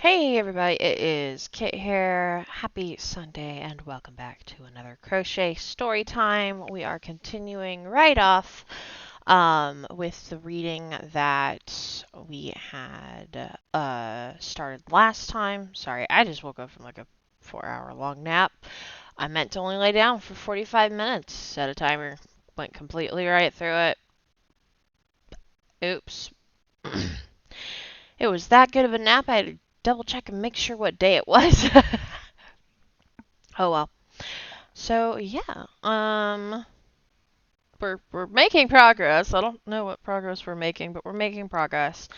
Hey everybody, it is Kit here. Happy Sunday and welcome back to another crochet story time. We are continuing right off with the reading that we had started last time. Sorry, I just woke up from like a 4 hour long nap. I meant to only lay down for 45 minutes. Set a timer, went completely right through it. Oops. It was that good of a nap, I had to double check and make sure what day it was. Oh well. So yeah, we're making progress. I don't know what progress we're making, but we're making progress.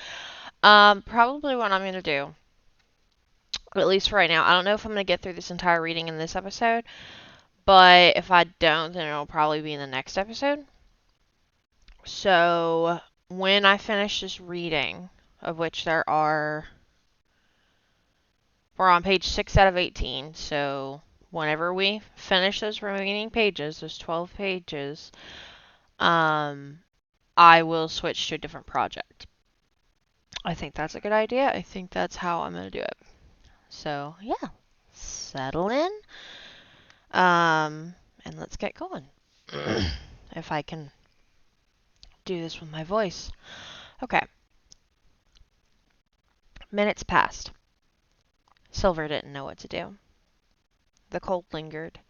Probably what I'm gonna do, at least for right now. I don't know if I'm gonna get through this entire reading in this episode, but if I don't, then it'll probably be in the next episode. So when I finish this reading, of which we're on page 6 out of 18. So whenever we finish those remaining pages, those 12 pages, um, I will switch to a different project. I think that's a good idea. I think that's how I'm going to do it. So, yeah, settle in. And let's get going. If I can do this with my voice. Okay. Minutes passed. Silver didn't know what to do. The cold lingered,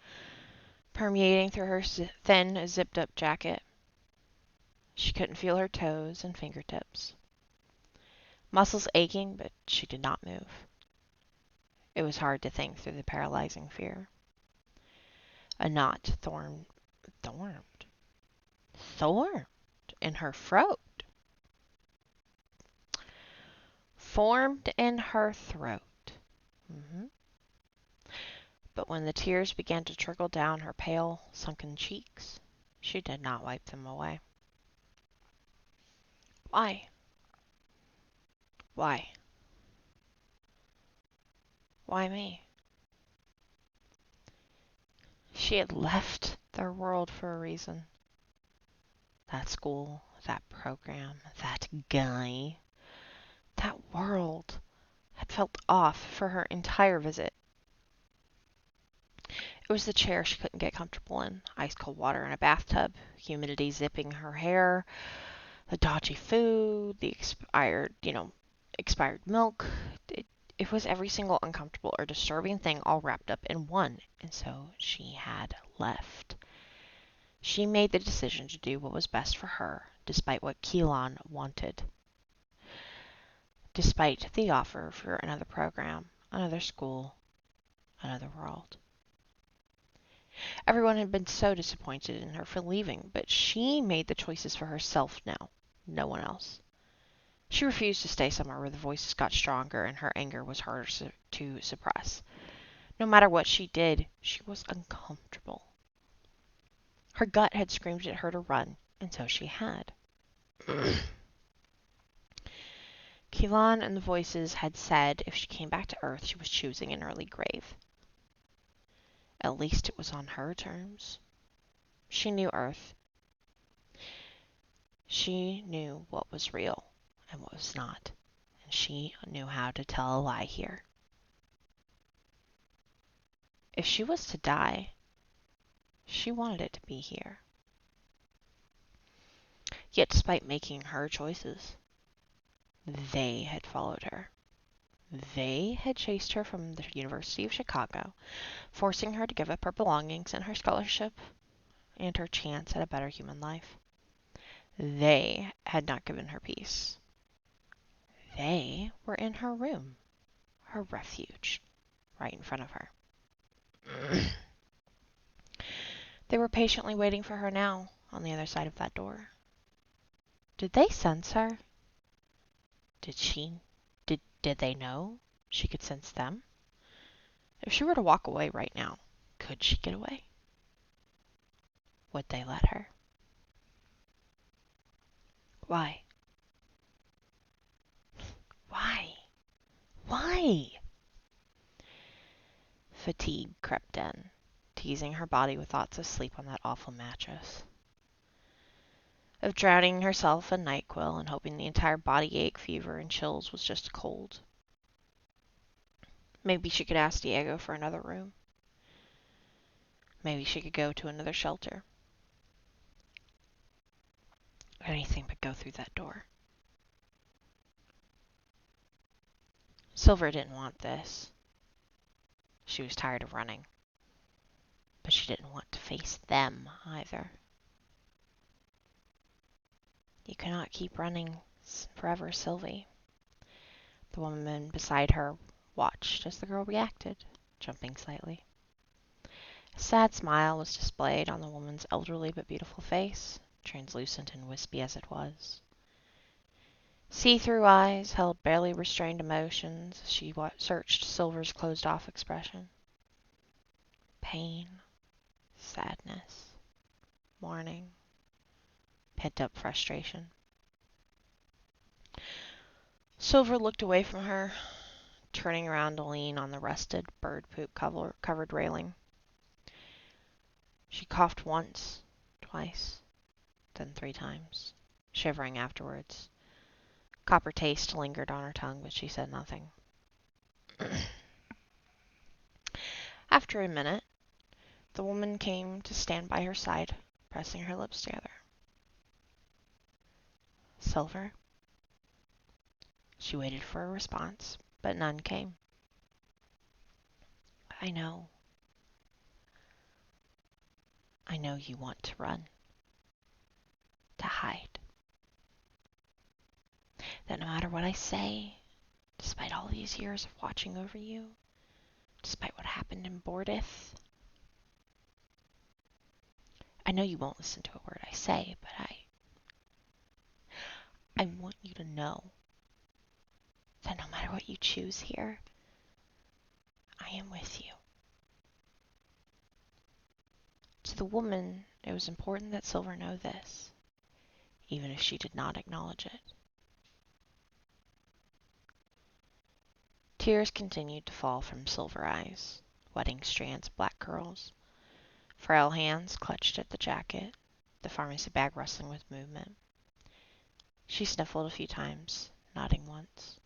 permeating through her thin, zipped up jacket. She couldn't feel her toes and fingertips. Muscles aching, but she did not move. It was hard to think through the paralyzing fear. A knot formed in her throat. Formed in her throat. Mm-hmm. But when the tears began to trickle down her pale, sunken cheeks, she did not wipe them away. Why? Why? Why me? She had left their world for a reason. That school, that program, that guy, that world had felt off for her entire visit. It was the chair she couldn't get comfortable in, ice cold water in a bathtub, humidity zipping her hair, the dodgy food, the expired milk. It was every single uncomfortable or disturbing thing all wrapped up in one, and so she had left. She made the decision to do what was best for her, despite what Keelan wanted. Despite the offer for another program, another school, another world. Everyone had been so disappointed in her for leaving, but she made the choices for herself now, no one else. She refused to stay somewhere where the voices got stronger and her anger was harder to suppress. No matter what she did, she was uncomfortable. Her gut had screamed at her to run, and so she had. Keelan and the voices had said if she came back to Earth, she was choosing an early grave. At least it was on her terms. She knew Earth. She knew what was real and what was not, and she knew how to tell a lie here. If she was to die, she wanted it to be here. Yet despite making her choices, they had followed her. They had chased her from the University of Chicago, forcing her to give up her belongings and her scholarship and her chance at a better human life. They had not given her peace. They were in her room, her refuge, right in front of her. They were patiently waiting for her now, on the other side of that door. Did they sense her? Did they know she could sense them? If she were to walk away right now, could she get away? Would they let her? Why? Why? Why? Fatigue crept in, teasing her body with thoughts of sleep on that awful mattress. Of drowning herself in NyQuil and hoping the entire body ache, fever, and chills was just a cold. Maybe she could ask Diego for another room. Maybe she could go to another shelter. Anything but go through that door. Silver didn't want this. She was tired of running. But she didn't want to face them either. You cannot keep running forever, Sylvie. The woman beside her watched as the girl reacted, jumping slightly. A sad smile was displayed on the woman's elderly but beautiful face, translucent and wispy as it was. See-through eyes held barely restrained emotions as she searched Silver's closed-off expression. Pain, sadness, mourning, pent-up frustration. Silver looked away from her, turning around to lean on the rusted bird poop covered railing. She coughed once, twice, then 3 times, shivering afterwards. Copper taste lingered on her tongue, but she said nothing. After a minute, the woman came to stand by her side, pressing her lips together. Silver? She waited for a response, but none came. I know. I know you want to run. To hide. That no matter what I say, despite all these years of watching over you, despite what happened in Bordeth, I know you won't listen to a word I say, but I want you to know that no matter what you choose here, I am with you. To the woman, it was important that Silver know this, even if she did not acknowledge it. Tears continued to fall from Silver eyes, wetting strands of black curls. Frail hands clutched at the jacket, the pharmacy bag rustling with movement. She sniffled a few times, nodding once.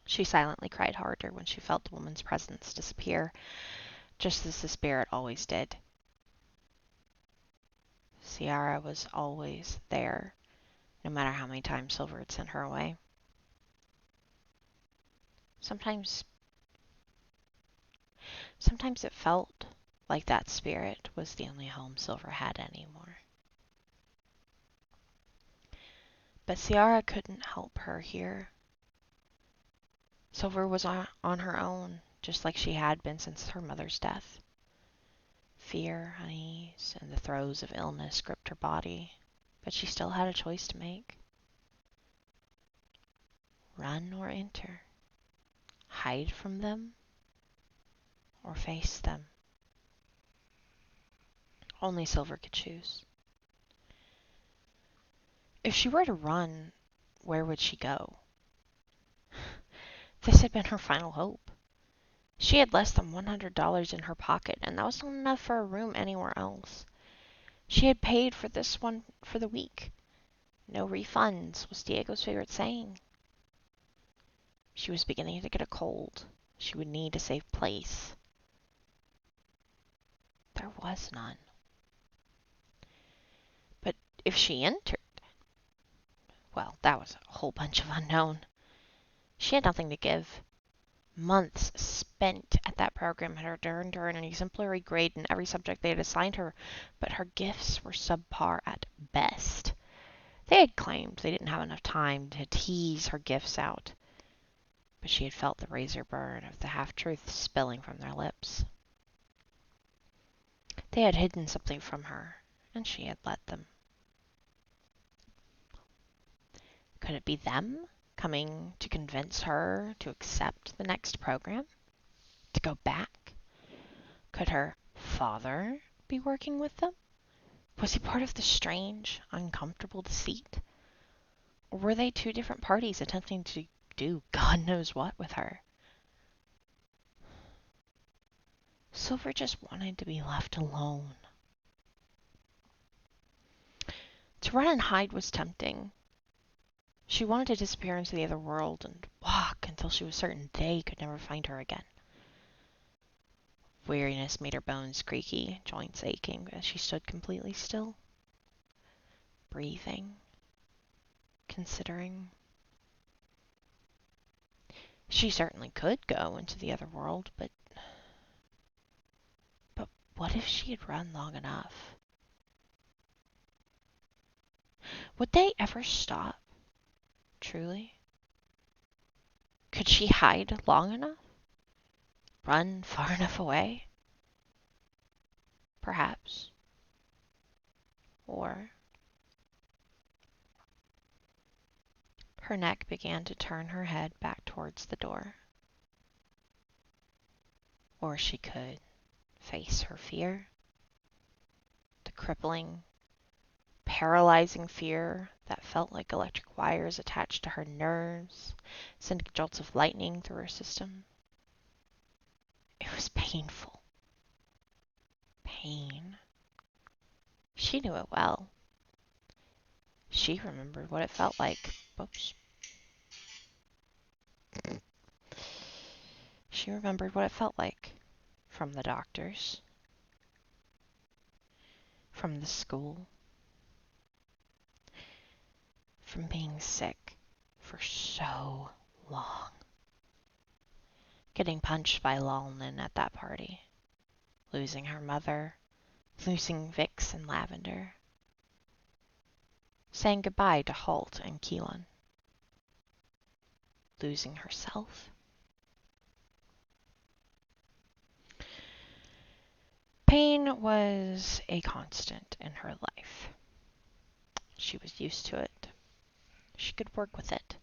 She silently cried harder when she felt the woman's presence disappear, just as the spirit always did. Ciara was always there, no matter how many times Silver had sent her away. Sometimes it felt like that spirit was the only home Silver had anymore. But Ciara couldn't help her here. Silver was on her own, just like she had been since her mother's death. Fear, unease, and the throes of illness gripped her body, but she still had a choice to make. Run or enter. Hide from them or face them. Only Silver could choose. If she were to run, where would she go? This had been her final hope. She had less than $100 in her pocket, and that was not enough for a room anywhere else. She had paid for this one for the week. No refunds was Diego's favorite saying. She was beginning to get a cold. She would need a safe place. There was none. But if she entered, well, that was a whole bunch of unknown. She had nothing to give. Months spent at that program had earned her an exemplary grade in every subject they had assigned her, but her gifts were subpar at best. They had claimed they didn't have enough time to tease her gifts out, but she had felt the razor burn of the half-truths spilling from their lips. They had hidden something from her, and she had let them. Could it be them coming to convince her to accept the next program? To go back? Could her father be working with them? Was he part of the strange, uncomfortable deceit? Or were they 2 different parties attempting to do God knows what with her? Silver just wanted to be left alone. To run and hide was tempting. She wanted to disappear into the other world and walk into until she was certain they could never find her again. Weariness made her bones creaky, joints aching as she stood completely still, breathing, considering. She certainly could go into the other world, but what if she had run long enough? Would they ever stop? Truly? Could she hide long enough? Run far enough away? Perhaps. Or her neck began to turn her head back towards the door. Or she could face her fear. The crippling, paralyzing fear that felt like electric wires attached to her nerves, sending jolts of lightning through her system. It was painful. Pain. She knew it well. She remembered what it felt like. Oops. She remembered what it felt like from the doctors, from the school, from being sick for so long. Getting punched by Lalnin at that party, losing her mother, losing Vix and Lavender, saying goodbye to Holt and Keelan, losing herself. Pain was a constant in her life. She was used to it. She could work with it.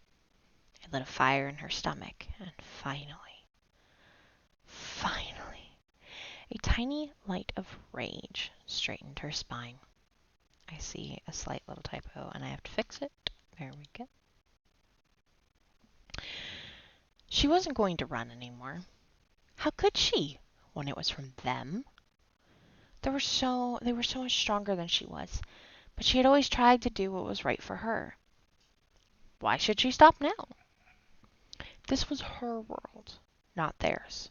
It lit a fire in her stomach, and finally, a tiny light of rage straightened her spine. I see a slight little typo, and I have to fix it. There we go. She wasn't going to run anymore. How could she, when it was from them? They were so much stronger than she was, but she had always tried to do what was right for her. Why should she stop now? This was her world, not theirs.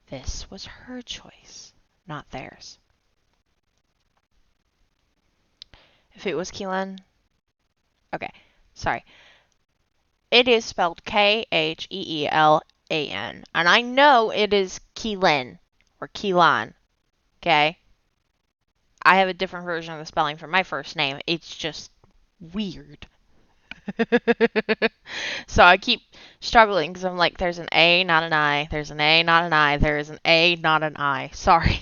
This was her choice, not theirs. If it was Keelan... Okay, sorry. It is spelled K-H-E-E-L-A-N. And I know it is Keelan or Keelan. Okay? I have a different version of the spelling for my first name. It's just weird. So I keep struggling because I'm like, there's an A, not an I. There's an A, not an I. There is an A, not an I. Sorry.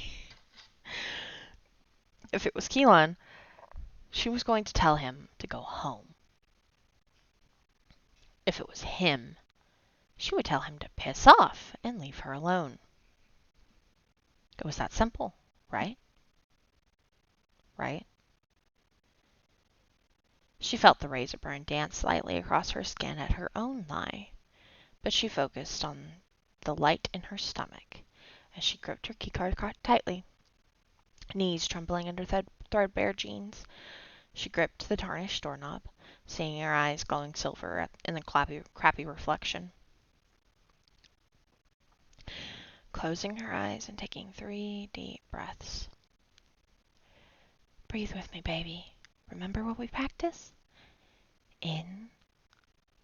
If it was Keelan, she was going to tell him to go home. If it was him, she would tell him to piss off and leave her alone. It was that simple, right? Right? She felt the razor burn dance slightly across her skin at her own lie, but she focused on the light in her stomach as she gripped her keycard tightly. Knees trembling under threadbare jeans, she gripped the tarnished doorknob, seeing her eyes glowing silver in the crappy reflection. Closing her eyes and taking 3 deep breaths. Breathe with me, baby. Remember what we practiced? In,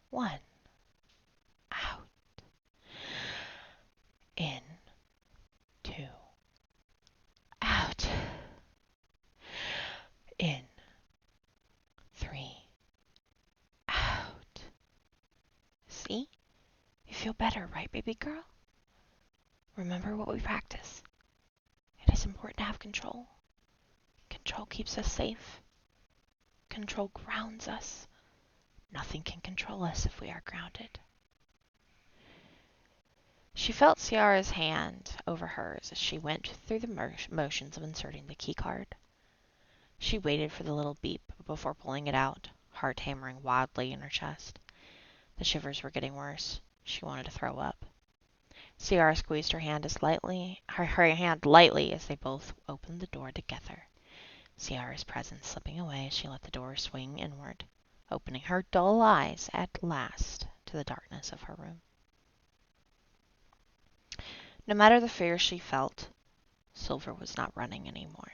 1, out. In, 2, out. In, 3, out. See? You feel better, right, baby girl? Remember what we practice. It is important to have control. Control keeps us safe. Control grounds us. Nothing can control us if we are grounded. She felt Ciara's hand over hers as she went through the motions of inserting the keycard. She waited for the little beep before pulling it out, heart hammering wildly in her chest. The shivers were getting worse. She wanted to throw up. Ciara squeezed her hand lightly as they both opened the door together. Ciara's presence slipping away as she let the door swing inward, opening her dull eyes at last to the darkness of her room. No matter the fear she felt, Silver was not running anymore.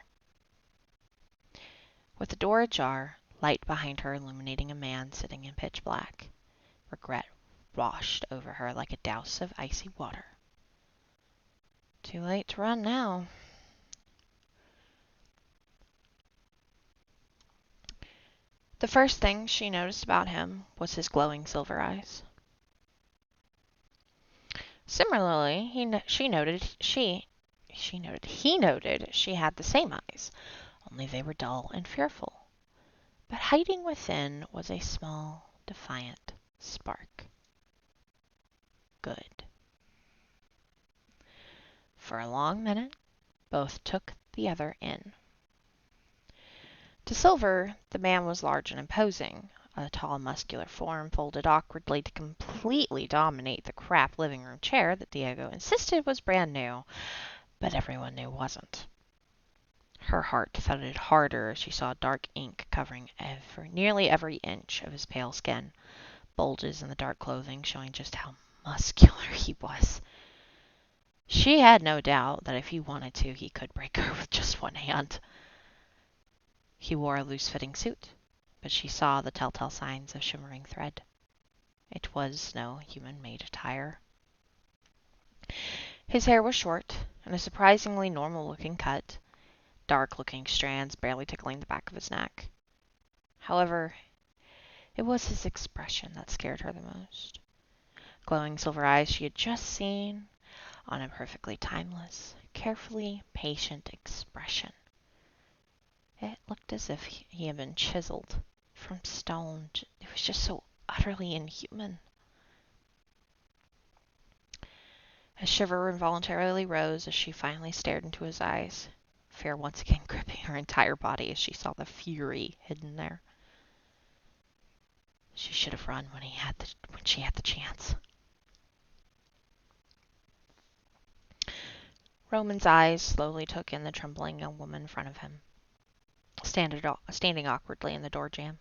With the door ajar, light behind her illuminating a man sitting in pitch black, regret washed over her like a douse of icy water. Too late to run now. The first thing she noticed about him was his glowing silver eyes. Similarly, he noted she had the same eyes, only they were dull and fearful. But hiding within was a small, defiant spark. Good. For a long minute, both took the other in. To Silver, the man was large and imposing, a tall, muscular form folded awkwardly to completely dominate the crap living room chair that Diego insisted was brand new, but everyone knew wasn't. Her heart thudded harder as she saw dark ink covering nearly every inch of his pale skin, bulges in the dark clothing showing just how muscular he was. She had no doubt that if he wanted to, he could break her with just one hand. He wore a loose-fitting suit, but she saw the telltale signs of shimmering thread. It was no human-made attire. His hair was short, and a surprisingly normal-looking cut, dark-looking strands barely tickling the back of his neck. However, it was his expression that scared her the most. Glowing silver eyes she had just seen on a perfectly timeless, carefully patient expression. It looked as if he had been chiseled from stone. It was just so utterly inhuman. A shiver involuntarily rose as she finally stared into his eyes, fear once again gripping her entire body as she saw the fury hidden there. She should have run when she had the chance. Roman's eyes slowly took in the trembling young woman in front of him, standing awkwardly in the door jamb.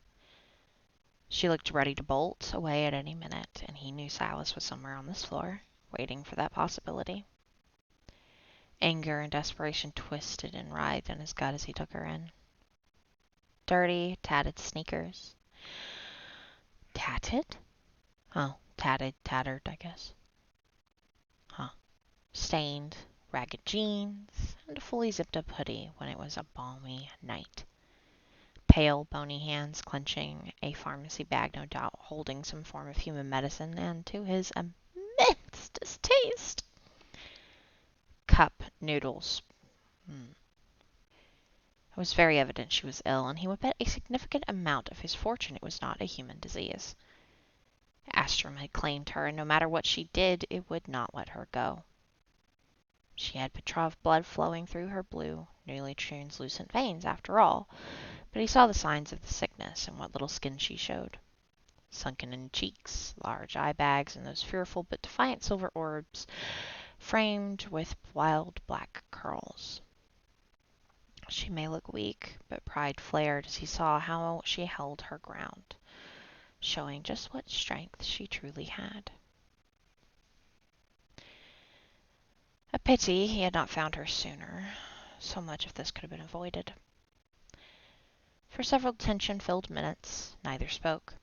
She looked ready to bolt away at any minute, and he knew Silas was somewhere on this floor, waiting for that possibility. Anger and desperation twisted and writhed in his gut as he took her in. Dirty, tatted sneakers. Tatted? Oh, tattered, I guess. Huh. Stained, ragged jeans, and a fully zipped-up hoodie when it was a balmy night. Pale, bony hands clenching a pharmacy bag, no doubt holding some form of human medicine, and to his immense distaste, cup noodles. It was very evident she was ill, and he would bet a significant amount of his fortune it was not a human disease. Astrum had claimed her, and no matter what she did, it would not let her go. She had Petrov blood flowing through her blue, newly translucent veins, after all, but he saw the signs of the sickness in what little skin she showed. Sunken-in cheeks, large eye bags, and those fearful but defiant silver orbs framed with wild black curls. She may look weak, but pride flared as he saw how she held her ground, showing just what strength she truly had. A pity he had not found her sooner. So much of this could have been avoided. For several tension-filled minutes, neither spoke.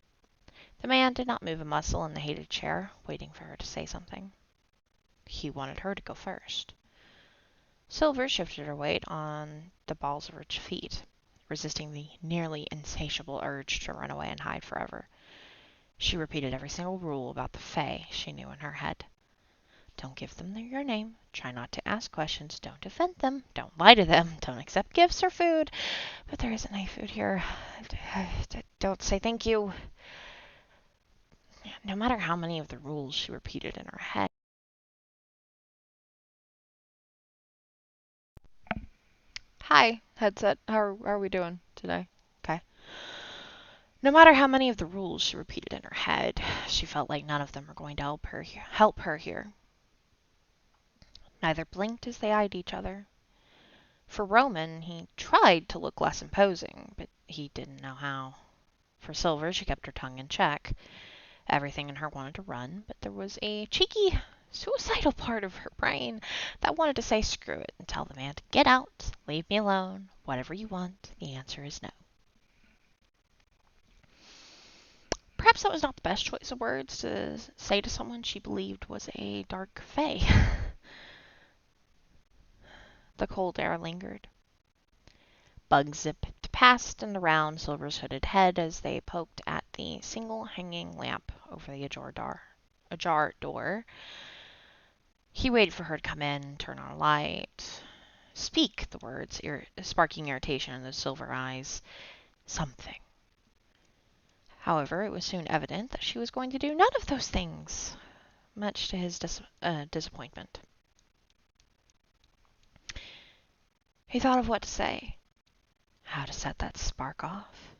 The man did not move a muscle in the hated chair, waiting for her to say something. He wanted her to go first. Silver shifted her weight on the balls of her feet, resisting the nearly insatiable urge to run away and hide forever. She repeated every single rule about the Fae she knew in her head. Don't give them your name. Try not to ask questions. Don't offend them. Don't lie to them. Don't accept gifts or food. But there isn't any food here. Don't say thank you. No matter how many of the rules she repeated in her head. Hi, headset. How are we doing today? Okay. No matter how many of the rules she repeated in her head, she felt like none of them were going to help her here. Neither blinked as they eyed each other. For Roman, he tried to look less imposing, but he didn't know how. For Silver, she kept her tongue in check. Everything in her wanted to run, but there was a cheeky, suicidal part of her brain that wanted to say screw it and tell the man to get out, leave me alone, whatever you want, the answer is no. Perhaps that was not the best choice of words to say to someone she believed was a dark fae. The cold air lingered. Bugs zipped past and around Silver's hooded head as they poked at the single hanging lamp over the ajar door. He waited for her to come in, turn on a light, speak the words, sparking irritation in those silver eyes. Something. However, it was soon evident that she was going to do none of those things, much to his disappointment. He thought of what to say, how to set that spark off.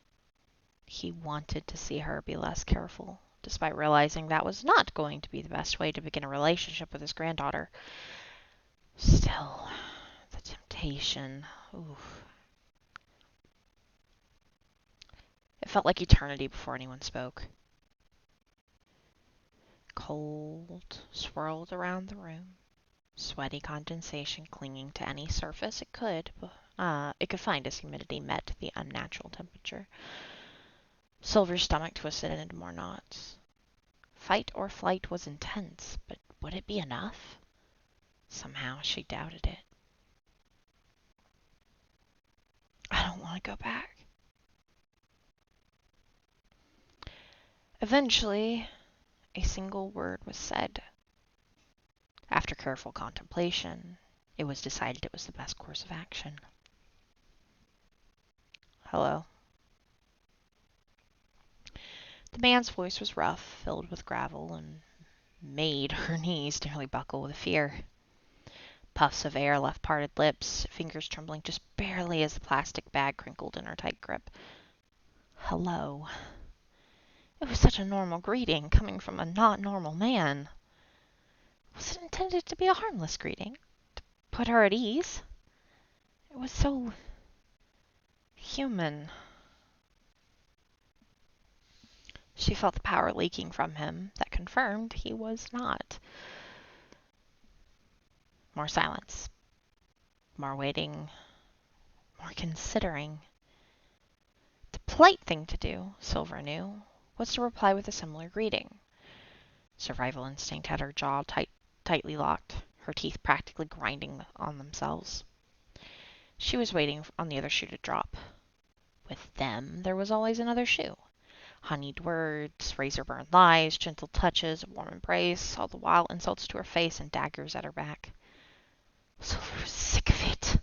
He wanted to see her be less careful, despite realizing that was not going to be the best way to begin a relationship with his granddaughter. Still, the temptation. Oof. It felt like eternity before anyone spoke. Cold swirled around the room, sweaty condensation clinging to any surface it could find as humidity met the unnatural temperature. Silver's stomach twisted into more knots. Fight or flight was intense, but would it be enough? Somehow she doubted it. I don't want to go back. Eventually, a single word was said. After careful contemplation, it was decided it was the best course of action. Hello. The man's voice was rough, filled with gravel, and made her knees nearly buckle with fear. Puffs of air left parted lips, fingers trembling just barely as the plastic bag crinkled in her tight grip. Hello. It was such a normal greeting, coming from a not normal man. Was it intended to be a harmless greeting? To put her at ease? It was so human. She felt the power leaking from him that confirmed he was not. More silence. More waiting. More considering. The polite thing to do, Silver knew, was to reply with a similar greeting. Survival instinct had her jaw tightly locked, her teeth practically grinding on themselves. She was waiting on the other shoe to drop. With them, there was always another shoe. Honeyed words, razor-burned lies, gentle touches, a warm embrace, all the while insults to her face and daggers at her back. Silver was sick of it.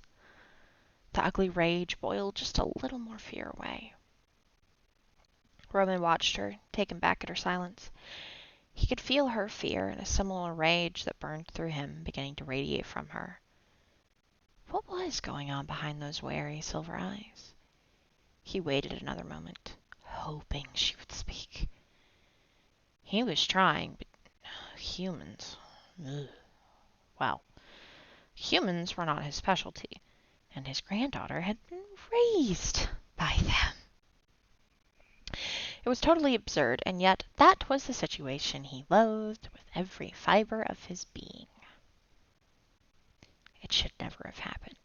The ugly rage boiled just a little more fear away. Roman watched her, taken back at her silence. He could feel her fear and a similar rage that burned through him beginning to radiate from her. What was going on behind those wary silver eyes? He waited another moment, hoping she would speak. He was trying, but humans... Ugh. Well, humans were not his specialty, and his granddaughter had been raised by them. It was totally absurd, and yet that was the situation he loathed with every fiber of his being. It should never have happened.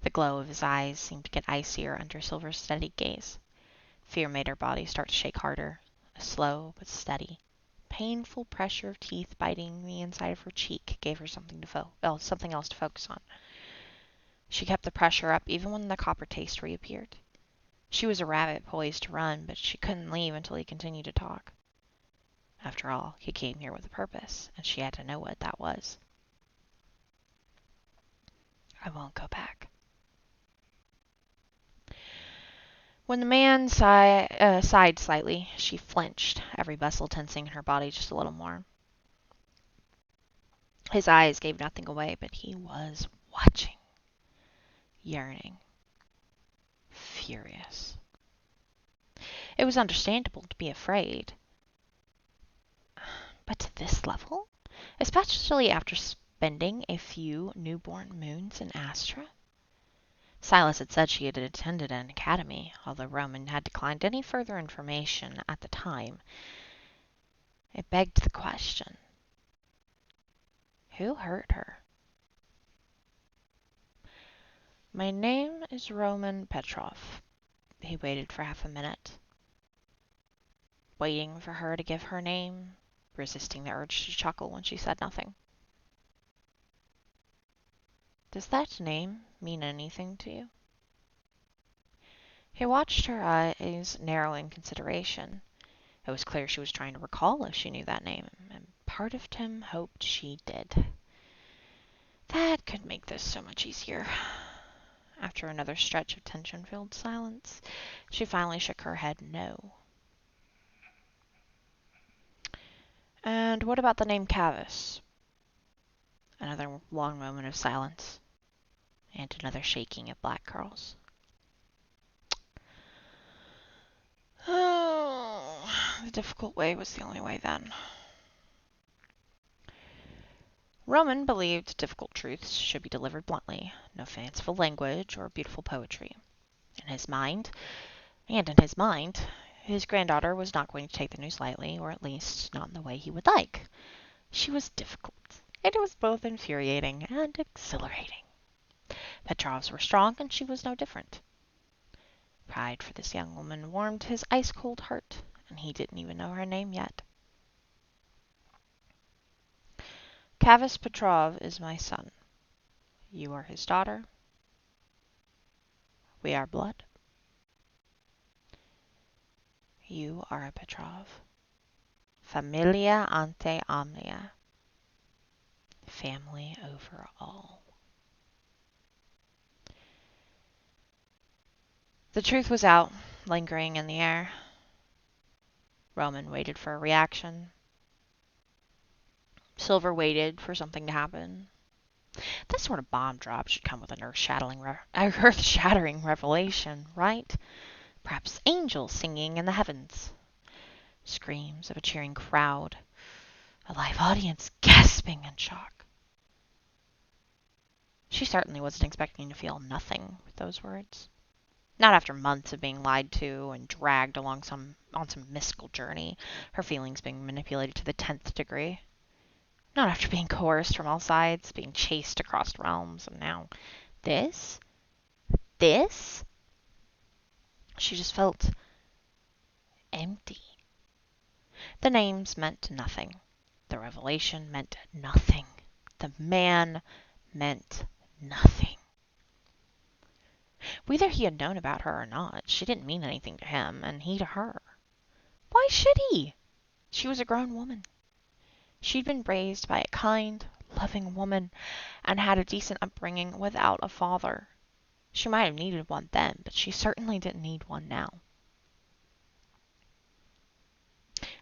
The glow of his eyes seemed to get icier under Silver's steady gaze. Fear made her body start to shake harder, a slow but steady, painful pressure of teeth biting the inside of her cheek gave her something else to focus on. She kept the pressure up even when the copper taste reappeared. She was a rabbit poised to run, but she couldn't leave until he continued to talk. After all, he came here with a purpose, and she had to know what that was. I won't go back. When the man sighed slightly, she flinched, every muscle tensing in her body just a little more. His eyes gave nothing away, but he was watching, yearning, furious. It was understandable to be afraid. But to this level? Especially after spending a few newborn moons in Astra? Silas had said she had attended an academy, although Roman had declined any further information at the time. It begged the question, who hurt her? My name is Roman Petrov. He waited for half a minute, waiting for her to give her name, resisting the urge to chuckle when she said nothing. Does that name mean anything to you? He watched her eyes narrow in consideration. It was clear she was trying to recall if she knew that name, and part of Tim hoped she did. That could make this so much easier. After another stretch of tension-filled silence, she finally shook her head no. And what about the name Cavis? Another long moment of silence, and another shaking of black curls. Oh, the difficult way was the only way then. Roman believed difficult truths should be delivered bluntly, no fanciful language or beautiful poetry. In his mind, his granddaughter was not going to take the news lightly, or at least not in the way he would like. She was difficult, and it was both infuriating and exhilarating. Petrovs were strong, and she was no different. Pride for this young woman warmed his ice-cold heart, and he didn't even know her name yet. Cavis Petrov is my son. You are his daughter. We are blood. You are a Petrov. Familia ante omnia. Family over all. The truth was out, lingering in the air. Roman waited for a reaction. Silver waited for something to happen. This sort of bomb drop should come with an earth-shattering revelation, right? Perhaps angels singing in the heavens. Screams of a cheering crowd. A live audience gasping in shock. She certainly wasn't expecting to feel nothing with those words. Not after months of being lied to and dragged on some mystical journey, her feelings being manipulated to the 10th degree. Not after being coerced from all sides, being chased across realms, and now this? She just felt empty. The names meant nothing. The revelation meant nothing. The man meant nothing. Whether he had known about her or not, she didn't mean anything to him, and he to her. Why should he? She was a grown woman. She'd been raised by a kind, loving woman, and had a decent upbringing without a father. She might have needed one then, but she certainly didn't need one now.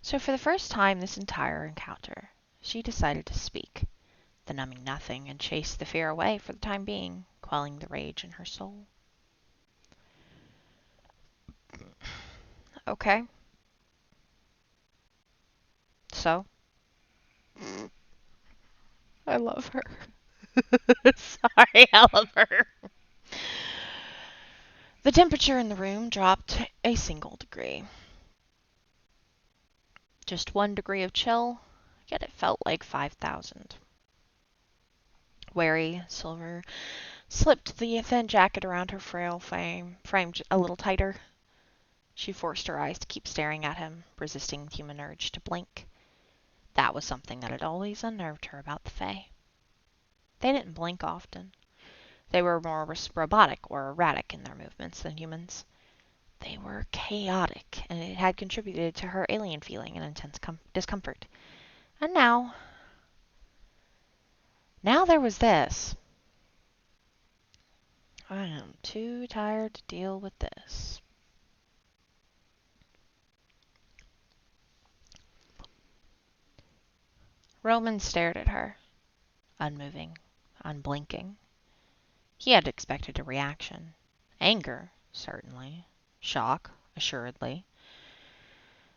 So for the first time this entire encounter, she decided to speak, the numbing nothing, and chase the fear away for the time being, quelling the rage in her soul. Okay. So? I love her. Sorry, I love her. The temperature in the room dropped a single degree. Just 1 degree of chill, yet it felt like 5,000. Wary, Silver slipped the thin jacket around her frail frame a little tighter. She forced her eyes to keep staring at him, resisting the human urge to blink. That was something that had always unnerved her about the Fae. They didn't blink often. They were more robotic or erratic in their movements than humans. They were chaotic, and it had contributed to her alien feeling and intense discomfort. And now there was this. I am too tired to deal with this. Roman stared at her, unmoving, unblinking. He had expected a reaction. Anger, certainly. Shock, assuredly.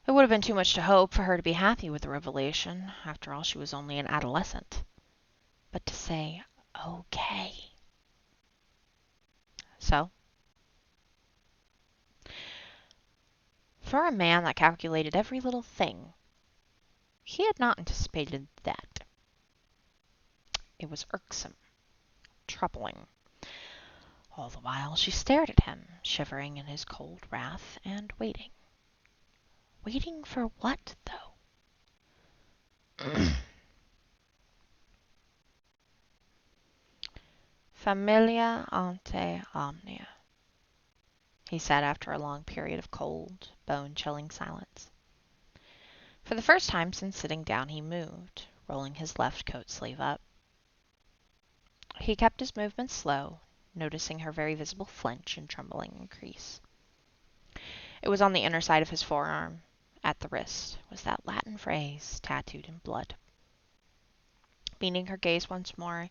It would have been too much to hope for her to be happy with the revelation. After all, she was only an adolescent. But to say, okay. So? For a man that calculated every little thing, he had not anticipated that. It was irksome, troubling. All the while she stared at him, shivering in his cold wrath, and waiting. Waiting for what, though? Familia ante omnia, he said after a long period of cold, bone-chilling silence. For the first time since sitting down he moved, rolling his left coat sleeve up. He kept his movements slow, noticing her very visible flinch and trembling increase. It was on the inner side of his forearm. At the wrist was that Latin phrase tattooed in blood. Meeting her gaze once more,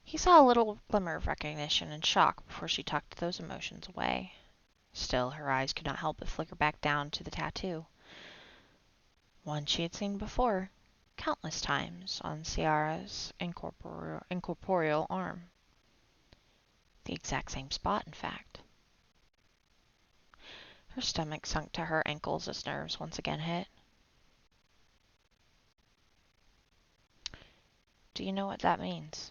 he saw a little glimmer of recognition and shock before she tucked those emotions away. Still, her eyes could not help but flicker back down to the tattoo. One she had seen before, countless times, on Ciara's incorporeal arm. The exact same spot, in fact. Her stomach sunk to her ankles as nerves once again hit. Do you know what that means?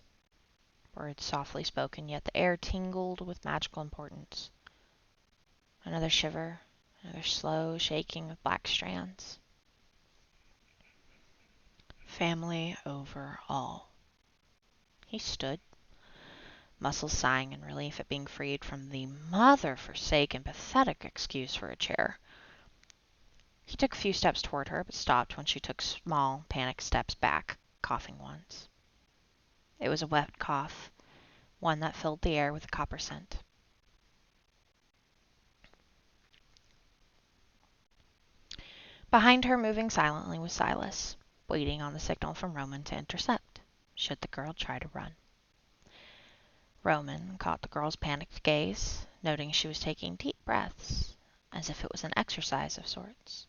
Words softly spoken, yet the air tingled with magical importance. Another shiver, another slow shaking of black strands. Family over all. He stood, muscles sighing in relief at being freed from the mother-forsaken, pathetic excuse for a chair. He took a few steps toward her, but stopped when she took small, panicked steps back, coughing once. It was a wet cough, one that filled the air with a copper scent. Behind her, moving silently, was Silas, waiting on the signal from Roman to intercept, should the girl try to run. Roman caught the girl's panicked gaze, noting she was taking deep breaths, as if it was an exercise of sorts.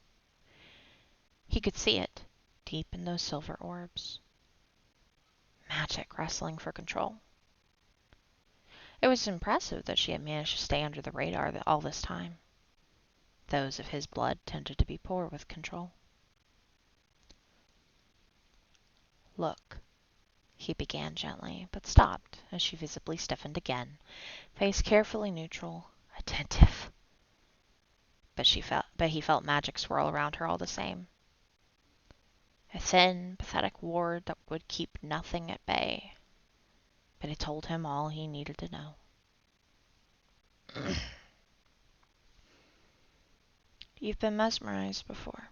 He could see it, deep in those silver orbs. Magic wrestling for control. It was impressive that she had managed to stay under the radar all this time. Those of his blood tended to be poor with control. Look, he began gently, but stopped as she visibly stiffened again, face carefully neutral, attentive. But he felt magic swirl around her all the same. A thin, pathetic ward that would keep nothing at bay. But it told him all he needed to know. You've been mesmerized before.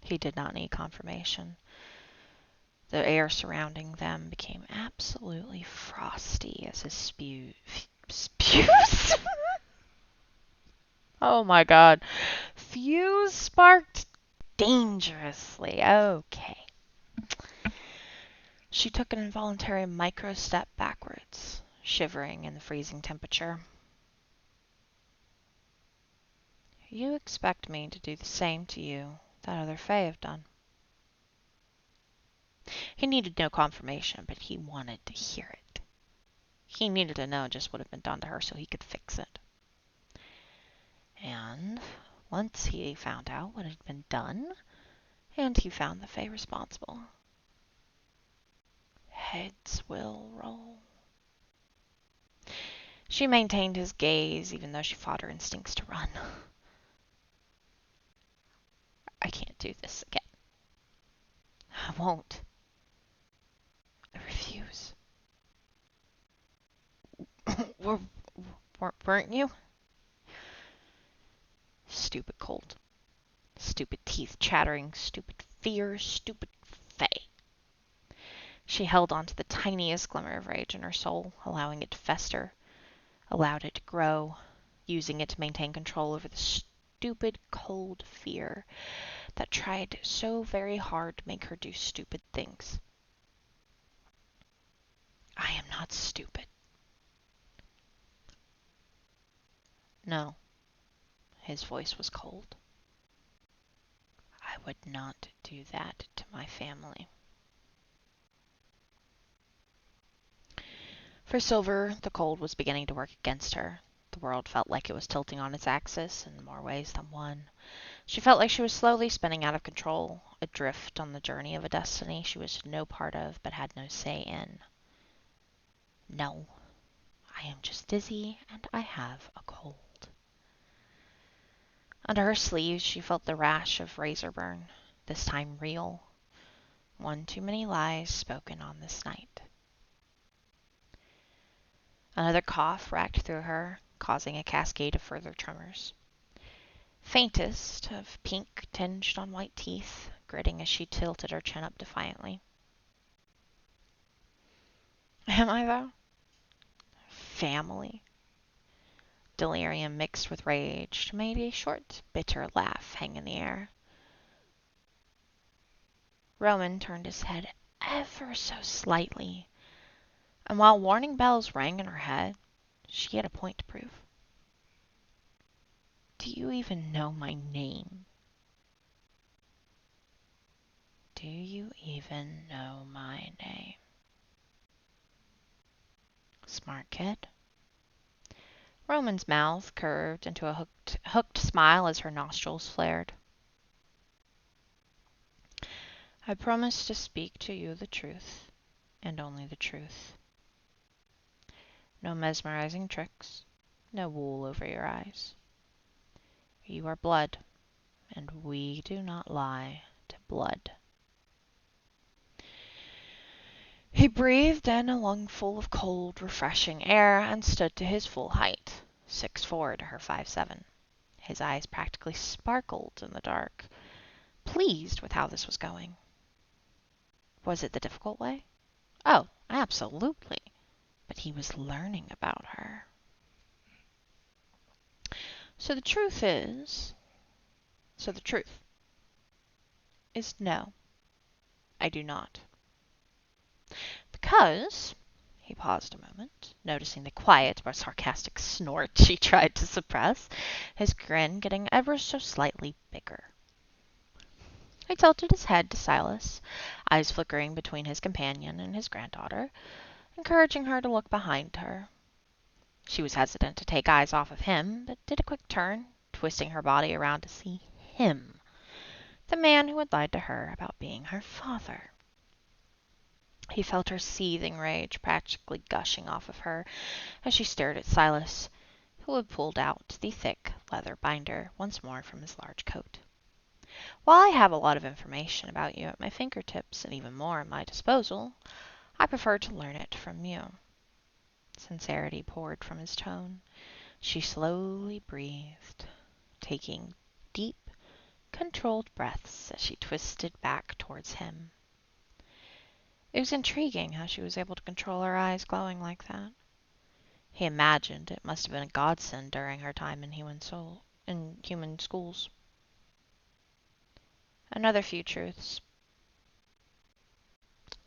He did not need confirmation. The air surrounding them became absolutely frosty as his spews. Oh my god. Fuse sparked dangerously. Okay. She took an involuntary micro-step backwards, shivering in the freezing temperature. You expect me to do the same to you that other Fae have done. He needed no confirmation, but he wanted to hear it. He needed to know just what had been done to her so he could fix it. And once he found out what had been done, and he found the Fae responsible, heads will roll. She maintained his gaze, even though she fought her instincts to run. I can't do this again. I won't. I refuse. Weren't you? Stupid cold. Stupid teeth chattering. Stupid fear. Stupid Fae. She held on to the tiniest glimmer of rage in her soul, allowing it to fester, allowed it to grow, using it to maintain control over the stupid cold fear that tried so very hard to make her do stupid things. I am not stupid. No. His voice was cold. I would not do that to my family. For Silver, the cold was beginning to work against her. The world felt like it was tilting on its axis in more ways than one. She felt like she was slowly spinning out of control, adrift on the journey of a destiny she was no part of but had no say in. No, I am just dizzy and I have a cold. Under her sleeves she felt the rash of razor burn, this time real. One too many lies spoken on this night. Another cough racked through her, causing a cascade of further tremors. Faintest of pink tinged on white teeth, gritting as she tilted her chin up defiantly. Am I, though? Family. Delirium mixed with rage made a short, bitter laugh hang in the air. Roman turned his head ever so slightly, and while warning bells rang in her head, she had a point to prove. Do you even know my name? Do you even know my name? Smart kid. Roman's mouth curved into a hooked smile as her nostrils flared. I promise to speak to you the truth, and only the truth. No mesmerizing tricks, no wool over your eyes. You are blood, and we do not lie to blood. He breathed in a lungful of cold, refreshing air and stood to his full height, 6'4" to her 5'7". His eyes practically sparkled in the dark, pleased with how this was going. Was it the difficult way? Oh, absolutely. But he was learning about her. So the truth is no, I do not. Because, he paused a moment, noticing the quiet but sarcastic snort she tried to suppress, his grin getting ever so slightly bigger. He tilted his head to Silas, eyes flickering between his companion and his granddaughter, encouraging her to look behind her. She was hesitant to take eyes off of him, but did a quick turn, twisting her body around to see him, the man who had lied to her about being her father. He felt her seething rage practically gushing off of her as she stared at Silas, who had pulled out the thick leather binder once more from his large coat. While I have a lot of information about you at my fingertips and even more at my disposal, I prefer to learn it from you. Sincerity poured from his tone. She slowly breathed, taking deep, controlled breaths as she twisted back towards him. It was intriguing how she was able to control her eyes glowing like that. He imagined it must have been a godsend during her time in human schools. Another few truths.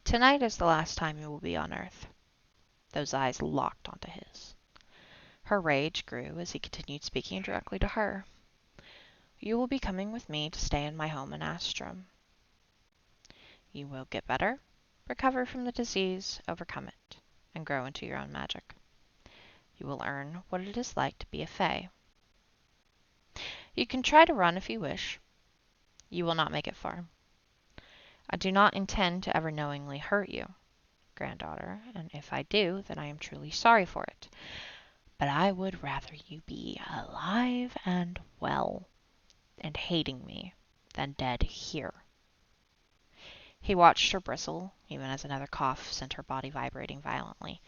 Tonight is the last time you will be on Earth. Those eyes locked onto his. Her rage grew as he continued speaking directly to her. You will be coming with me to stay in my home in Astrum. You will get better, recover from the disease, overcome it, and grow into your own magic. You will learn what it is like to be a fae. You can try to run if you wish. You will not make it far. I do not intend to ever knowingly hurt you, granddaughter, and if I do, then I am truly sorry for it. But I would rather you be alive and well, and hating me, than dead here. He watched her bristle, even as another cough sent her body vibrating violently,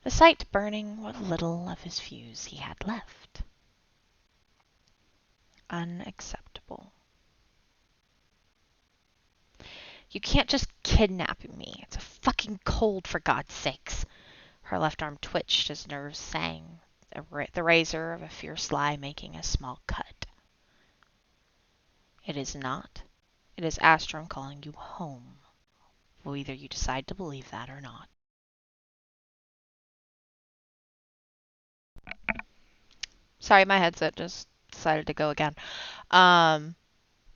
the sight burning what little of his fuse he had left. Unacceptable. You can't just kidnap me. It's a fucking cold, for God's sakes. Her left arm twitched as nerves sang, the razor of a fierce lie making a small cut. It is not. It is Astrum calling you home. Will either you decide to believe that or not. Sorry, my headset just decided to go again.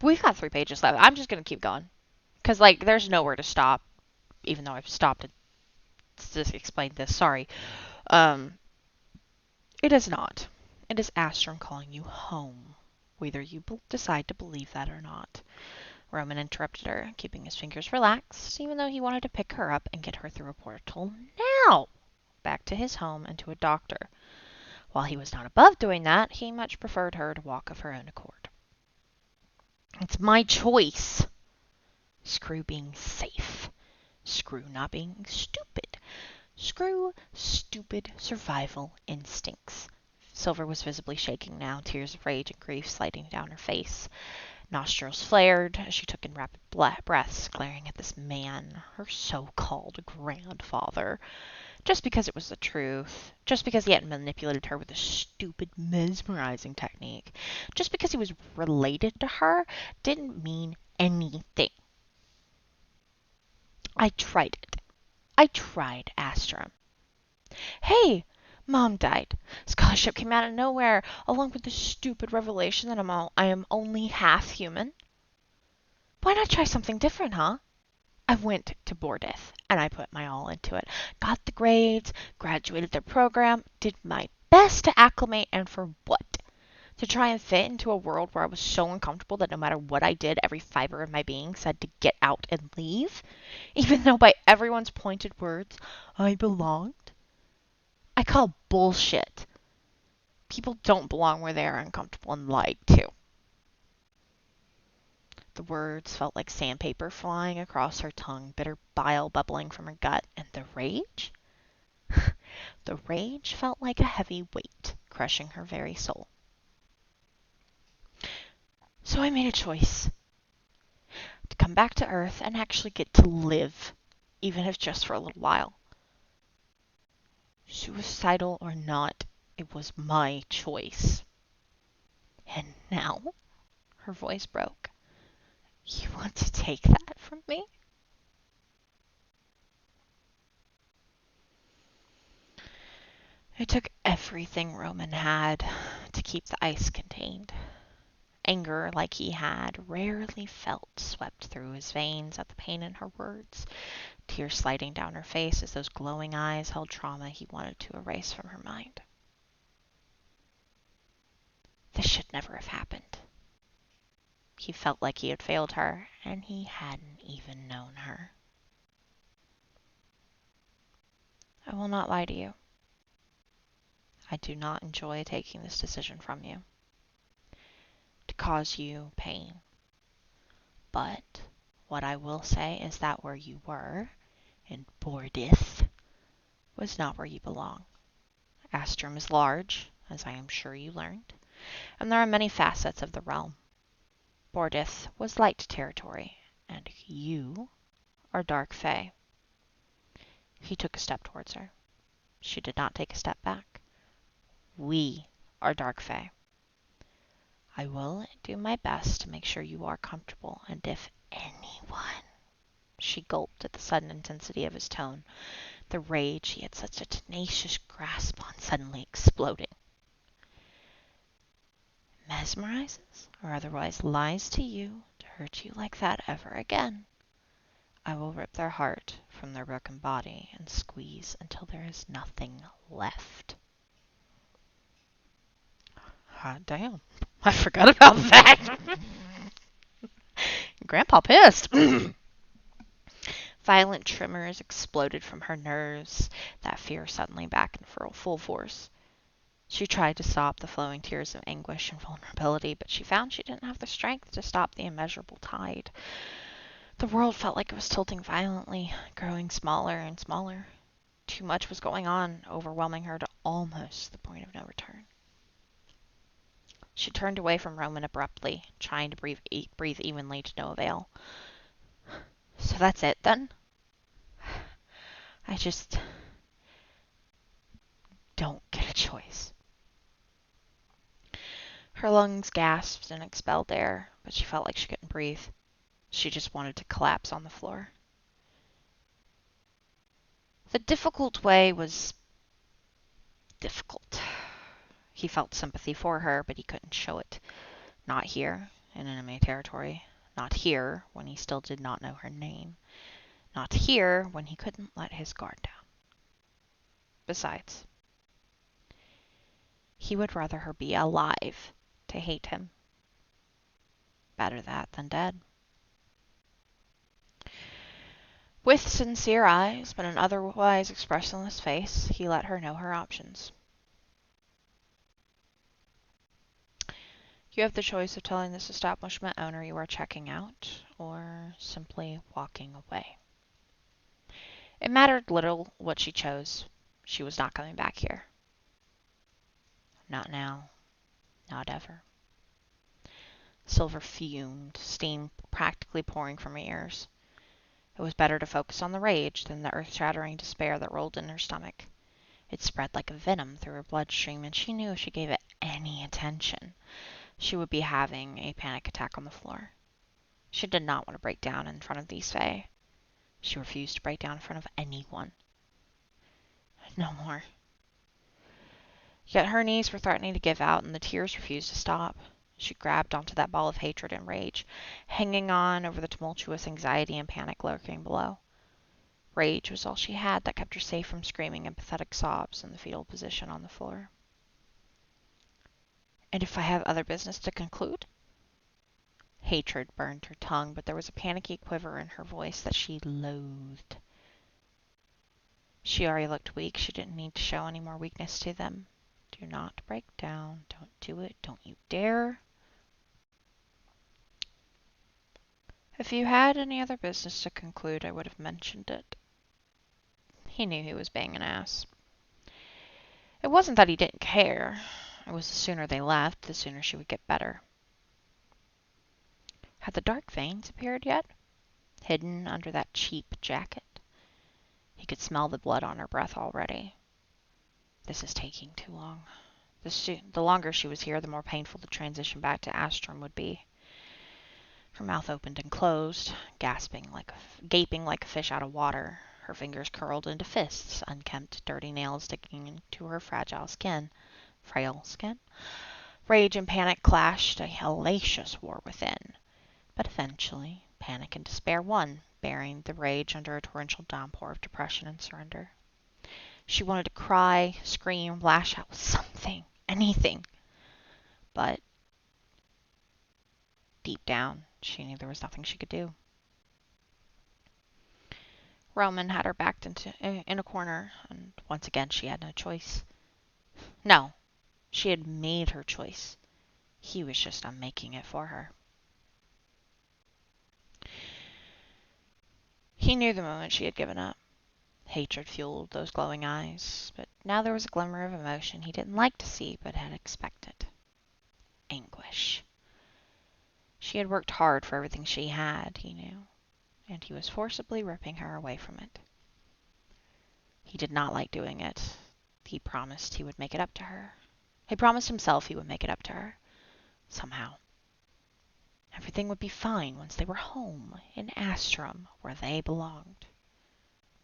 We've got 3 pages left. I'm just going to keep going. Because, there's nowhere to stop, even though I've stopped just explain this. Sorry. Um, it is not. It is Astrum calling you home, whether you decide to believe that or not. Roman interrupted her, keeping his fingers relaxed, even though he wanted to pick her up and get her through a portal now, back to his home and to a doctor. While he was not above doing that, he much preferred her to walk of her own accord. It's my choice. Screw being safe. Screw not being stupid. Screw stupid survival instincts. Silver was visibly shaking now, tears of rage and grief sliding down her face. Nostrils flared as she took in rapid breaths, glaring at this man, her so-called grandfather. Just because it was the truth, just because he hadn't manipulated her with a stupid mesmerizing technique, just because he was related to her, didn't mean anything. I tried it. I tried Astrum. Hey, Mom died. Scholarship came out of nowhere, along with the stupid revelation that I am only half human. Why not try something different, huh? I went to Bordeth, and I put my all into it. Got the grades, graduated their program, did my best to acclimate, and for what? To try and fit into a world where I was so uncomfortable that no matter what I did, every fiber of my being said to get out and leave? Even though by everyone's pointed words, I belonged? I call bullshit. People don't belong where they are uncomfortable and lied to. The words felt like sandpaper flying across her tongue, bitter bile bubbling from her gut, and the rage? The rage felt like a heavy weight, crushing her very soul. So I made a choice. To come back to Earth and actually get to live, even if just for a little while. Suicidal or not, it was my choice. And now, her voice broke. You want to take that from me? It took everything Roman had to keep the ice contained. Anger, like he had rarely felt, swept through his veins at the pain in her words, tears sliding down her face as those glowing eyes held trauma he wanted to erase from her mind. This should never have happened. He felt like he had failed her, and he hadn't even known her. I will not lie to you. I do not enjoy taking this decision from you, to cause you pain. But what I will say is that where you were, in Bordith, was not where you belong. Astrum is large, as I am sure you learned, and there are many facets of the realm. Bordith was light territory, and you are Dark Fae. He took a step towards her. She did not take a step back. We are Dark Fae. I will do my best to make sure you are comfortable, and if anyone... She gulped at the sudden intensity of his tone, the rage he had such a tenacious grasp on suddenly exploding. Mesmerizes, or otherwise lies to you to hurt you like that ever again. I will rip their heart from their broken body and squeeze until there is nothing left. Hot damn. I forgot about that. Grandpa pissed. Violent tremors exploded from her nerves, that fear suddenly back in full force. She tried to stop the flowing tears of anguish and vulnerability, but she found she didn't have the strength to stop the immeasurable tide. The world felt like it was tilting violently, growing smaller and smaller. Too much was going on, overwhelming her to almost the point of no return. She turned away from Roman abruptly, trying to breathe evenly to no avail. So that's it, then? I just don't get a choice. Her lungs gasped and expelled air, but she felt like she couldn't breathe. She just wanted to collapse on the floor. The difficult way was difficult. He felt sympathy for her, but he couldn't show it. Not here, in enemy territory. Not here, when he still did not know her name. Not here, when he couldn't let his guard down. Besides, he would rather her be alive to hate him. Better that than dead. With sincere eyes, but an otherwise expressionless face, he let her know her options. You have the choice of telling this establishment owner you are checking out, or simply walking away. It mattered little what she chose. She was not coming back here. Not now. Not ever. Silver fumed, steam practically pouring from her ears. It was better to focus on the rage than the earth-shattering despair that rolled in her stomach. It spread like a venom through her bloodstream, and she knew if she gave it any attention, she would be having a panic attack on the floor. She did not want to break down in front of these Fae. She refused to break down in front of anyone. No more. Yet her knees were threatening to give out, and the tears refused to stop. She grabbed onto that ball of hatred and rage, hanging on over the tumultuous anxiety and panic lurking below. Rage was all she had that kept her safe from screaming and pathetic sobs in the fetal position on the floor. And if I have other business to conclude? Hatred burned her tongue, but there was a panicky quiver in her voice that she loathed. She already looked weak. She didn't need to show any more weakness to them. Do not break down. Don't do it. Don't you dare. If you had any other business to conclude, I would have mentioned it. He knew he was being an ass. It wasn't that he didn't care. It was the sooner they left, the sooner she would get better. Had the dark veins appeared yet? Hidden under that cheap jacket? He could smell the blood on her breath already. This is taking too long. The longer she was here, the more painful the transition back to Astrum would be. Her mouth opened and closed, gaping like a fish out of water. Her fingers curled into fists, unkempt, dirty nails digging into her fragile skin. Frail skin? Rage and panic clashed, a hellacious war within. But eventually, panic and despair won, burying the rage under a torrential downpour of depression and surrender. She wanted to cry, scream, lash out, something, anything. But deep down, she knew there was nothing she could do. Roman had her backed in a corner, and once again she had no choice. No, she had made her choice. He was just unmaking it for her. He knew the moment she had given up. Hatred fueled those glowing eyes, but now there was a glimmer of emotion he didn't like to see but had expected. Anguish. She had worked hard for everything she had, he knew, and he was forcibly ripping her away from it. He did not like doing it. He promised he would make it up to her. He promised himself he would make it up to her. Somehow. Everything would be fine once they were home, in Astrum, where they belonged.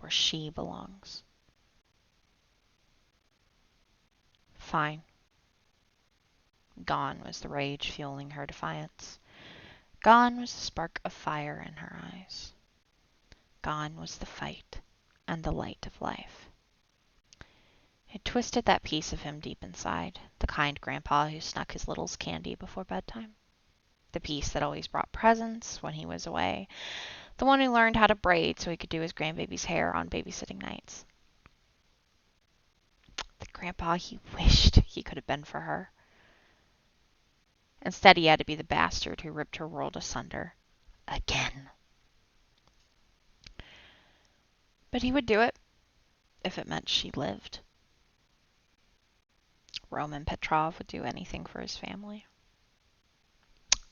Where she belongs. Fine. Gone was the rage fueling her defiance. Gone was the spark of fire in her eyes. Gone was the fight and the light of life. It twisted that piece of him deep inside, the kind grandpa who snuck his littles candy before bedtime. The piece that always brought presents when he was away. The one who learned how to braid so he could do his grandbaby's hair on babysitting nights. The grandpa he wished he could have been for her. Instead, he had to be the bastard who ripped her world asunder. Again. But he would do it, if it meant she lived. Roman Petrov would do anything for his family.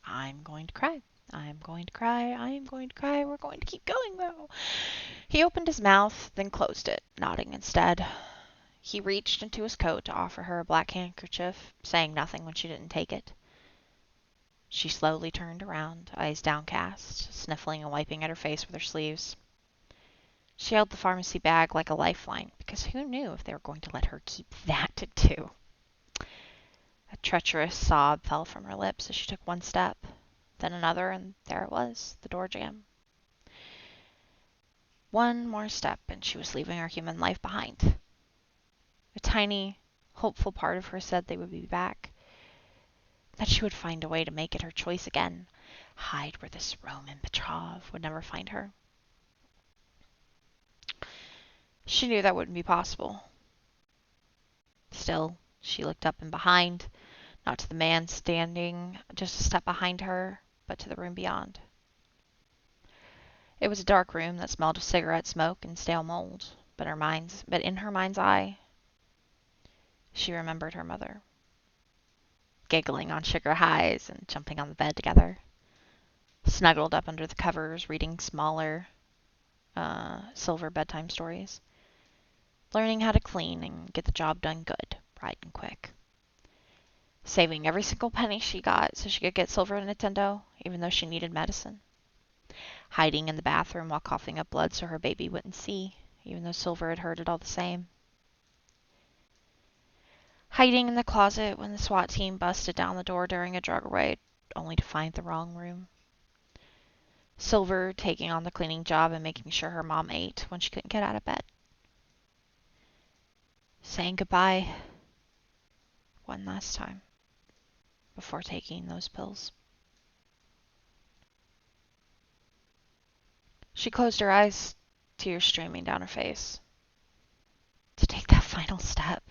I'm going to cry. I'm going to cry. I am going to cry. We're going to keep going, though. He opened his mouth, then closed it, nodding instead. He reached into his coat to offer her a black handkerchief, saying nothing when she didn't take it. She slowly turned around, eyes downcast, sniffling and wiping at her face with her sleeves. She held the pharmacy bag like a lifeline, because who knew if they were going to let her keep that too? A treacherous sob fell from her lips as she took one step, then another, and there it was, the door jamb. One more step, and she was leaving her human life behind. A tiny, hopeful part of her said they would be back, that she would find a way to make it her choice again, hide where this Roman Petrov would never find her. She knew that wouldn't be possible. Still, she looked up and behind, not to the man standing just a step behind her, but to the room beyond. It was a dark room that smelled of cigarette smoke and stale mold, but in her mind's eye, she remembered her mother, giggling on sugar highs and jumping on the bed together, snuggled up under the covers, reading smaller, silver bedtime stories, learning how to clean and get the job done good, right and quick, saving every single penny she got so she could get Silver a Nintendo, even though she needed medicine, hiding in the bathroom while coughing up blood so her baby wouldn't see, even though Silver had heard it all the same, hiding in the closet when the SWAT team busted down the door during a drug raid, only to find the wrong room, Silver taking on the cleaning job and making sure her mom ate when she couldn't get out of bed, saying goodbye one last time before taking those pills. She closed her eyes, tears streaming down her face. To take that final step.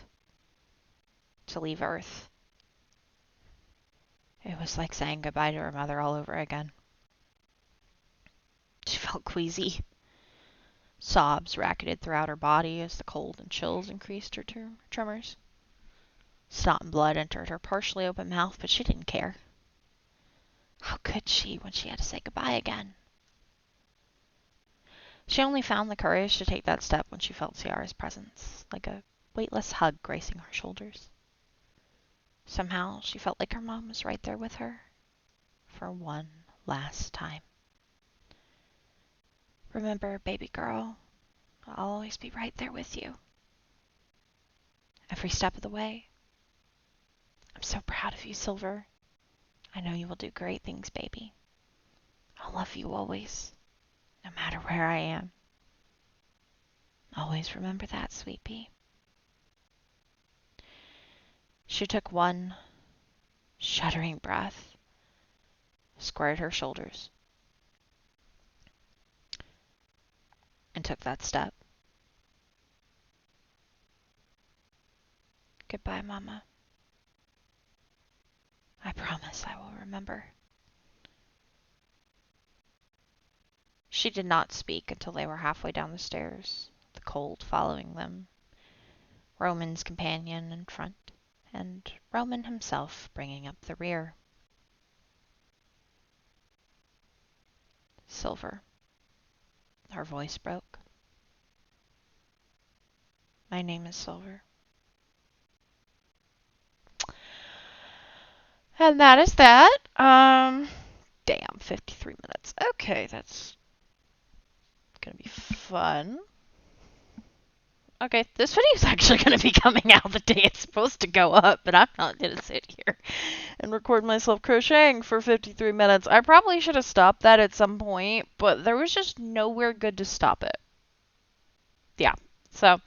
To leave Earth. It was like saying goodbye to her mother all over again. She felt queasy. Sobs racketed throughout her body as the cold and chills increased her tremors. Snot and blood entered her partially open mouth, but she didn't care. How could she when she had to say goodbye again? She only found the courage to take that step when she felt Ciara's presence, like a weightless hug gracing her shoulders. Somehow she felt like her mom was right there with her, for one last time. Remember, baby girl, I'll always be right there with you. Every step of the way. I'm so proud of you, Silver. I know you will do great things, baby. I'll love you always, no matter where I am. Always remember that, sweet pea. She took one shuddering breath, squared her shoulders, and took that step. Goodbye, Mama. I promise I will remember. She did not speak until they were halfway down the stairs, the cold following them, Roman's companion in front, and Roman himself bringing up the rear. Silver. Her voice broke. My name is Silver. And that is that. Damn, 53 minutes. Okay, that's gonna be fun. Okay, this video is actually going to be coming out the day it's supposed to go up, but I'm not going to sit here and record myself crocheting for 53 minutes. I probably should have stopped that at some point, but there was just nowhere good to stop it. Yeah, so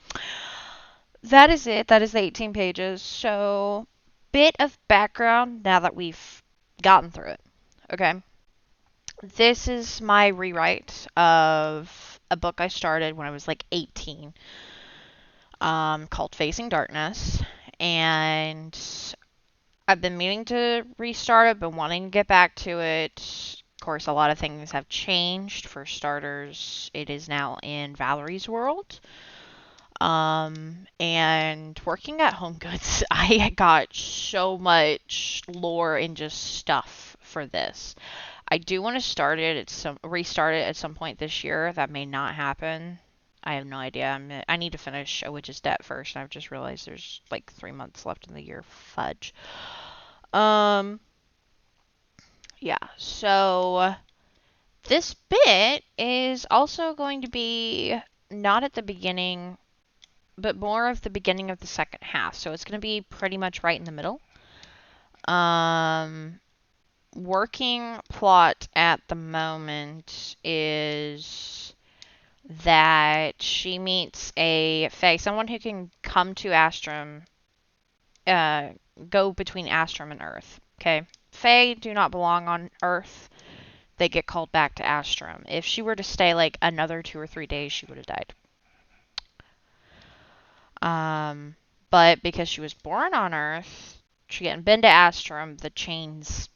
that is it. That is the 18 pages. So, bit of background now that we've gotten through it. Okay. This is my rewrite of a book I started when I was like 18. Called Facing Darkness, and I've been meaning to restart it, been wanting to get back to it. Of course, a lot of things have changed. For starters, it is now in Valerie's world. And working at Home Goods, I got so much lore and just stuff for this. I do want to restart it at some point this year. That may not happen. I have no idea. I need to finish A Witch's Debt first, and I've just realized there's like 3 months left in the year. Fudge. Yeah, so this bit is also going to be not at the beginning, but more of the beginning of the second half. So it's going to be pretty much right in the middle. Working plot at the moment is that she meets a fae, someone who can come to Astrum, uh, go between Astrum and Earth. Okay, fae do not belong on Earth. They get called back to Astrum. If she were to stay like another 2 or 3 days, she would have died. But because she was born on Earth, she hadn't been to Astrum, the chains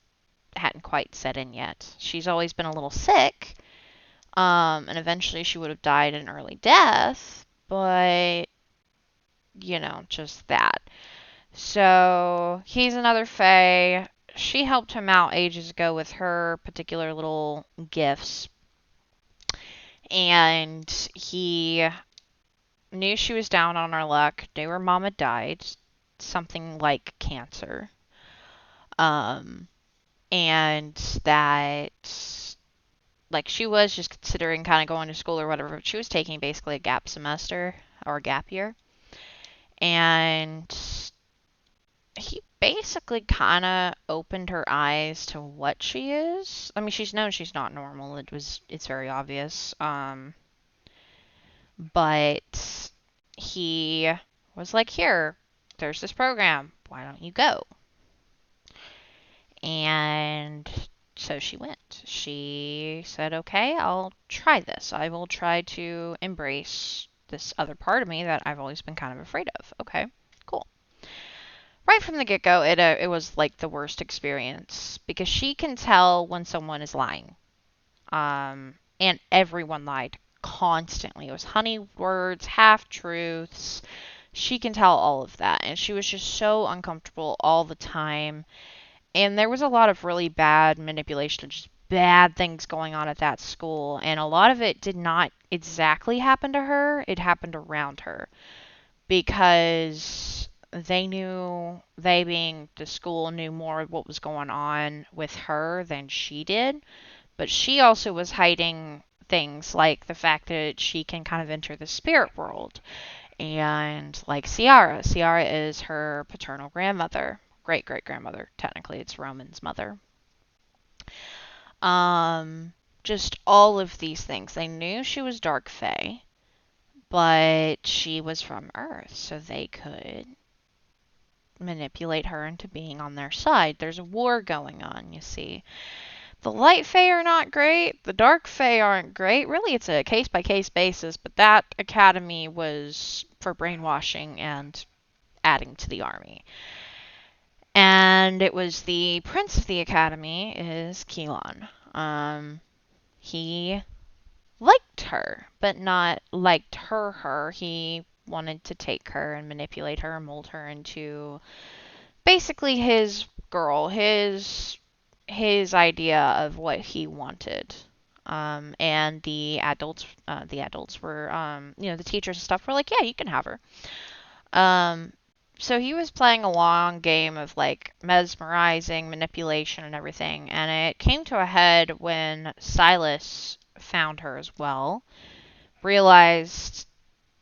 hadn't quite set in yet. She's always been a little sick, and eventually she would have died an early death, but, just that. So, he's another fae. She helped him out ages ago with her particular little gifts, and he knew she was down on her luck, knew her mama died, something like cancer, um, and that, like, she was just considering kind of going to school or whatever, but she was taking basically a gap semester or a gap year, and he basically kind of opened her eyes to what she is. I mean, she's known she's not normal. It's very obvious. But he was like, here, there's this program. Why don't you go? And so she went. She said, okay, I'll try this. I will try to embrace this other part of me that I've always been kind of afraid of. Okay, cool. Right from the get-go, it was like the worst experience because she can tell when someone is lying. And everyone lied constantly. It was honey words, half-truths. She can tell all of that. And she was just so uncomfortable all the time. And there was a lot of really bad manipulation, just bad things going on at that school. And a lot of it did not exactly happen to her. It happened around her. Because they being the school, knew more of what was going on with her than she did. But she also was hiding things like the fact that she can kind of enter the spirit world. And like Ciara. Ciara is her paternal grandmother. Great-great-grandmother. Technically, it's Roman's mother. Just all of these things. They knew she was Dark Fae, but she was from Earth, so they could manipulate her into being on their side. There's a war going on, you see. The Light Fae are not great. The Dark Fae aren't great. Really, it's a case-by-case basis, but that academy was for brainwashing and adding to the army. And it was the prince of the academy is Keelan. He liked her, but not liked her. He wanted to take her and manipulate her and mold her into basically his girl, his idea of what he wanted. And the adults were, the teachers and stuff were like, yeah, you can have her. So he was playing a long game of like mesmerizing, manipulation, and everything. And it came to a head when Silas found her as well. Realized,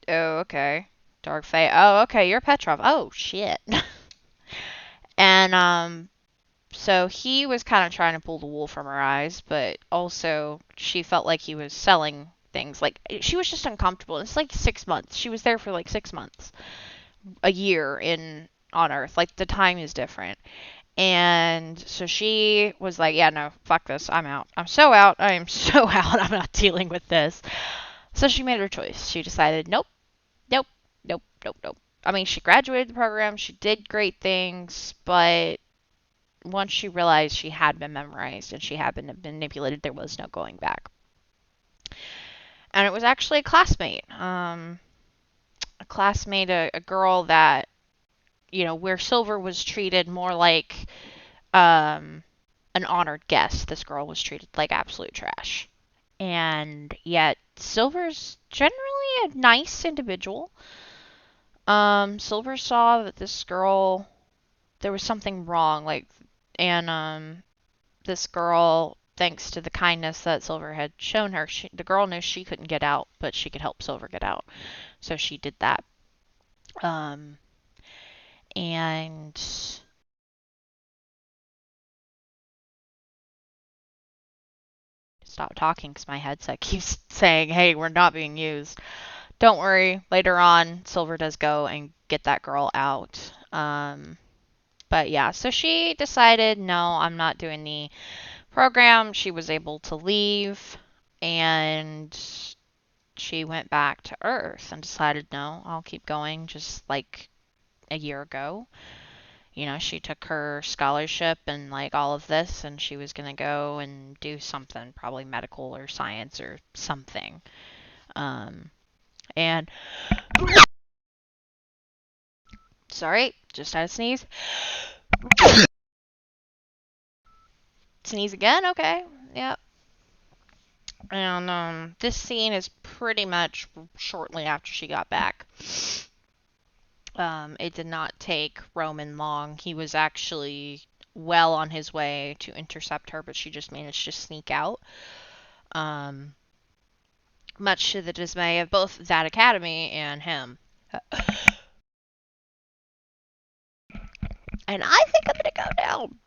oh, okay. Dark Fae. Oh, okay, you're Petrov. Oh, shit. And, so he was kind of trying to pull the wool from her eyes, but also she felt like he was selling things. Like, she was just uncomfortable. It's like 6 months. She was there for like 6 months. A year on Earth. Like, the time is different. And so she was like, yeah, no, fuck this. I'm out. I'm so out. I am so out. I'm not dealing with this. So she made her choice. She decided, nope, nope, nope, nope, nope. I mean, she graduated the program. She did great things, but once she realized she had been memorized and she had been manipulated, there was no going back. And it was actually a classmate. A girl that, where Silver was treated more like an honored guest, this girl was treated like absolute trash. And yet, Silver's generally a nice individual. Silver saw that this girl, there was something wrong, and this girl, thanks to the kindness that Silver had shown her, the girl knew she couldn't get out, but she could help Silver get out. So she did that. And stop talking because my headset keeps saying, hey, we're not being used. Don't worry, later on, Silver does go and get that girl out. But yeah, so she decided, no, I'm not doing the program. She was able to leave, and she went back to Earth and decided, no, I'll keep going, just like a year ago. You know, she took her scholarship and like all of this, and she was going to go and do something, probably medical or science or something. And sorry, just had a sneeze. Sneeze again? Okay. Yep. And this scene is pretty much shortly after she got back. It did not take Roman long. He was actually well on his way to intercept her, but she just managed to sneak out. Much to the dismay of both that academy and him. And I think I'm gonna go down.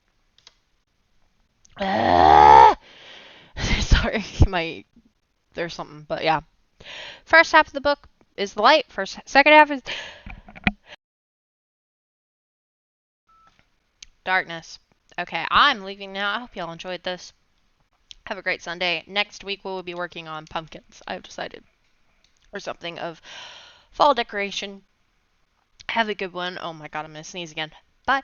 Sorry, there's something, but yeah. First half of the book is the light. Second half is darkness. Okay, I'm leaving now. I hope y'all enjoyed this. Have a great Sunday. Next week we will be working on pumpkins, I've decided. Or something of fall decoration. Have a good one. Oh my god, I'm gonna sneeze again. Bye.